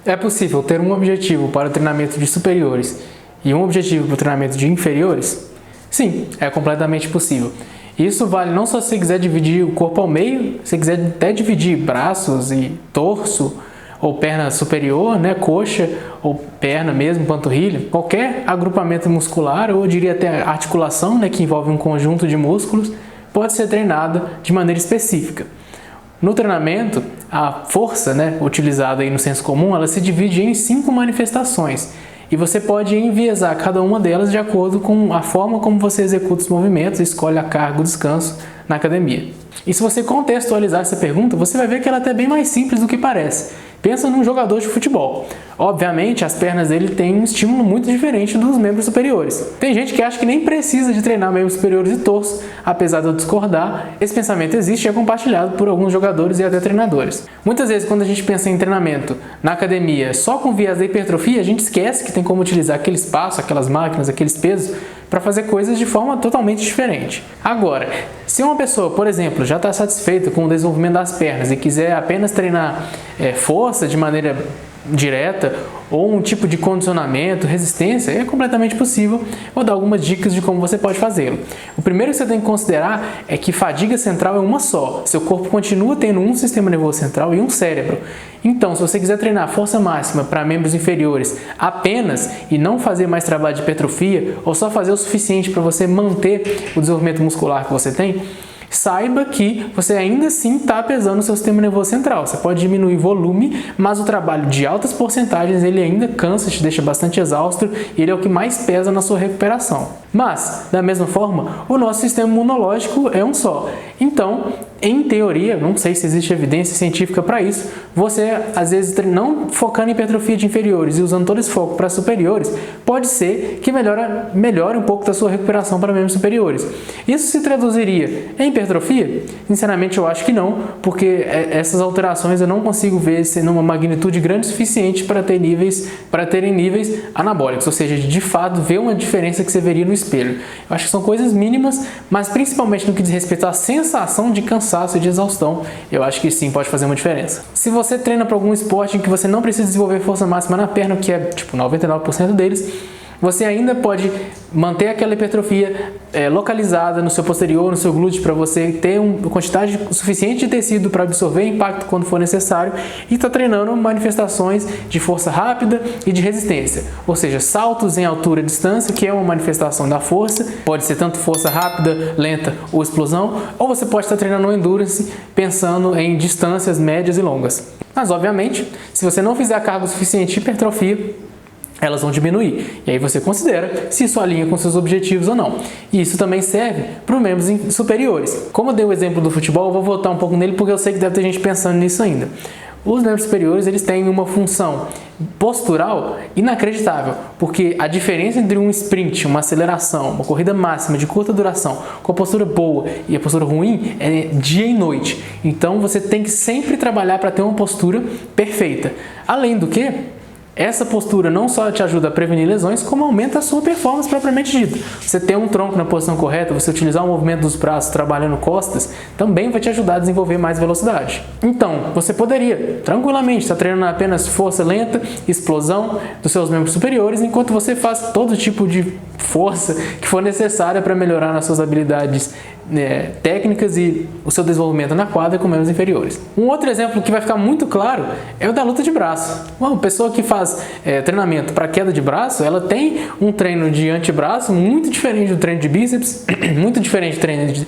É possível ter um objetivo para o treinamento de superiores e um objetivo para o treinamento de inferiores? Sim, é completamente possível. Isso vale não só se você quiser dividir o corpo ao meio, se você quiser até dividir braços e torso, ou perna superior, né, coxa, ou perna mesmo, panturrilha, qualquer agrupamento muscular, ou eu diria até articulação, né, que envolve um conjunto de músculos, pode ser treinada de maneira específica. No treinamento, a força, né, utilizada aí no senso comum, ela se divide em 5 manifestações. E você pode enviesar cada uma delas de acordo com a forma como você executa os movimentos e escolhe a carga ou descanso na academia. E se você contextualizar essa pergunta, você vai ver que ela é até bem mais simples do que parece. Pensa num jogador de futebol. Obviamente, as pernas dele têm um estímulo muito diferente dos membros superiores. Tem gente que acha que nem precisa de treinar membros superiores e torso, apesar de eu discordar, esse pensamento existe e é compartilhado por alguns jogadores e até treinadores. Muitas vezes, quando a gente pensa em treinamento na academia só com viés da hipertrofia, a gente esquece que tem como utilizar aquele espaço, aquelas máquinas, aqueles pesos, para fazer coisas de forma totalmente diferente. Agora, se uma pessoa, por exemplo, já está satisfeita com o desenvolvimento das pernas e quiser apenas treinar força de maneira direta ou um tipo de condicionamento, resistência, é completamente possível. Vou dar algumas dicas de como você pode fazê-lo. O primeiro que você tem que considerar é que fadiga central é uma só. Seu corpo continua tendo um sistema nervoso central e um cérebro. Então, se você quiser treinar força máxima para membros inferiores apenas e não fazer mais trabalho de hipertrofia ou só fazer o suficiente para você manter o desenvolvimento muscular que você tem, saiba que você ainda assim está pesando o seu sistema nervoso central. Você pode diminuir volume, mas o trabalho de altas porcentagens ele ainda cansa, te deixa bastante exausto e ele é o que mais pesa na sua recuperação. Mas, da mesma forma, o nosso sistema imunológico é um só. Então, em teoria, não sei se existe evidência científica para isso, você, às vezes, não focando em hipertrofia de inferiores e usando todo esse foco para superiores, pode ser que melhore um pouco da sua recuperação para membros superiores. Isso se traduziria em hipertrofia? Sinceramente, eu acho que não, porque essas alterações eu não consigo ver ser numa magnitude grande o suficiente para terem níveis anabólicos, ou seja, de fato, ver uma diferença que você veria no espelho. Eu acho que são coisas mínimas, mas principalmente no que diz respeito à sensação de cansaço e de exaustão, eu acho que sim, pode fazer uma diferença. Se você treina para algum esporte em que você não precisa desenvolver força máxima na perna, que é tipo 99% deles, você ainda pode manter aquela hipertrofia localizada no seu posterior, no seu glúteo, para você ter uma quantidade suficiente de tecido para absorver impacto quando for necessário e está treinando manifestações de força rápida e de resistência, ou seja, saltos em altura e distância, que é uma manifestação da força, pode ser tanto força rápida, lenta ou explosão, ou você pode estar treinando o endurance pensando em distâncias médias e longas. Mas, obviamente, se você não fizer a carga suficiente de hipertrofia, elas vão diminuir. E aí você considera se isso alinha com seus objetivos ou não. E isso também serve para os membros superiores. Como eu dei o exemplo do futebol, eu vou voltar um pouco nele porque eu sei que deve ter gente pensando nisso ainda. Os membros superiores eles têm uma função postural inacreditável, porque a diferença entre um sprint, uma aceleração, uma corrida máxima de curta duração, com a postura boa e a postura ruim é dia e noite. Então você tem que sempre trabalhar para ter uma postura perfeita. Além do que, essa postura não só te ajuda a prevenir lesões, como aumenta a sua performance propriamente dita. Você ter um tronco na posição correta, você utilizar o movimento dos braços trabalhando costas, também vai te ajudar a desenvolver mais velocidade. Então, você poderia tranquilamente estar treinando apenas força lenta, explosão dos seus membros superiores, enquanto você faz todo tipo de força que for necessária para melhorar nas suas habilidades técnicas e o seu desenvolvimento na quadra com membros inferiores. Um outro exemplo que vai ficar muito claro é o da luta de braço. Uma pessoa que faz treinamento para queda de braço, ela tem um treino de antebraço muito diferente do treino de bíceps, muito diferente do treino de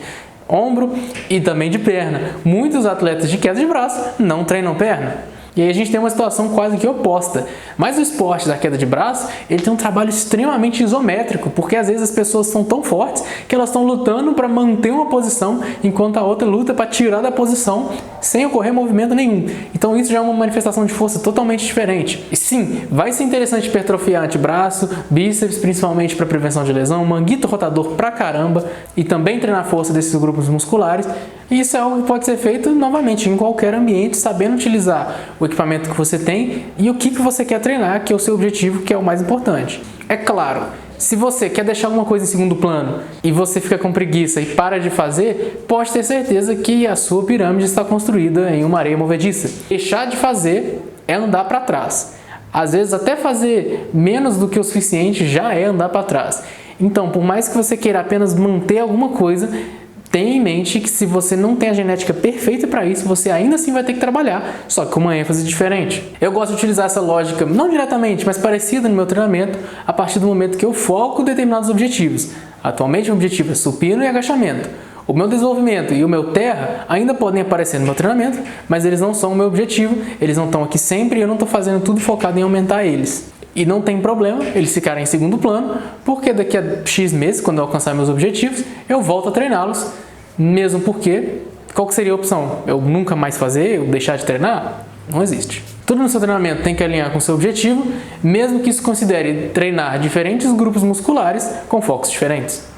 ombro e também de perna. Muitos atletas de queda de braço não treinam perna. E aí a gente tem uma situação quase que oposta. Mas o esporte da queda de braço, ele tem um trabalho extremamente isométrico, porque às vezes as pessoas são tão fortes que elas estão lutando para manter uma posição, enquanto a outra luta para tirar da posição sem ocorrer movimento nenhum. Então isso já é uma manifestação de força totalmente diferente. E sim, vai ser interessante hipertrofiar antebraço, bíceps, principalmente para prevenção de lesão, manguito rotador pra caramba, e também treinar força desses grupos musculares. E isso é algo que pode ser feito novamente em qualquer ambiente, sabendo utilizar o equipamento que você tem e o que você quer treinar, que é o seu objetivo, que é o mais importante. É claro, se você quer deixar alguma coisa em segundo plano e você fica com preguiça e para de fazer, pode ter certeza que a sua pirâmide está construída em uma areia movediça. Deixar de fazer é andar para trás. Às vezes até fazer menos do que o suficiente já é andar para trás. Então, por mais que você queira apenas manter alguma coisa, tenha em mente que se você não tem a genética perfeita para isso, você ainda assim vai ter que trabalhar, só que com uma ênfase diferente. Eu gosto de utilizar essa lógica, não diretamente, mas parecida no meu treinamento, a partir do momento que eu foco em determinados objetivos. Atualmente o objetivo é supino e agachamento. O meu desenvolvimento e o meu terra ainda podem aparecer no meu treinamento, mas eles não são o meu objetivo, eles não estão aqui sempre e eu não estou fazendo tudo focado em aumentar eles. E não tem problema eles ficarem em segundo plano, porque daqui a X meses, quando eu alcançar meus objetivos, eu volto a treiná-los, mesmo porque, qual que seria a opção? Eu nunca mais fazer, eu deixar de treinar? Não existe. Tudo no seu treinamento tem que alinhar com o seu objetivo, mesmo que isso considere treinar diferentes grupos musculares com focos diferentes.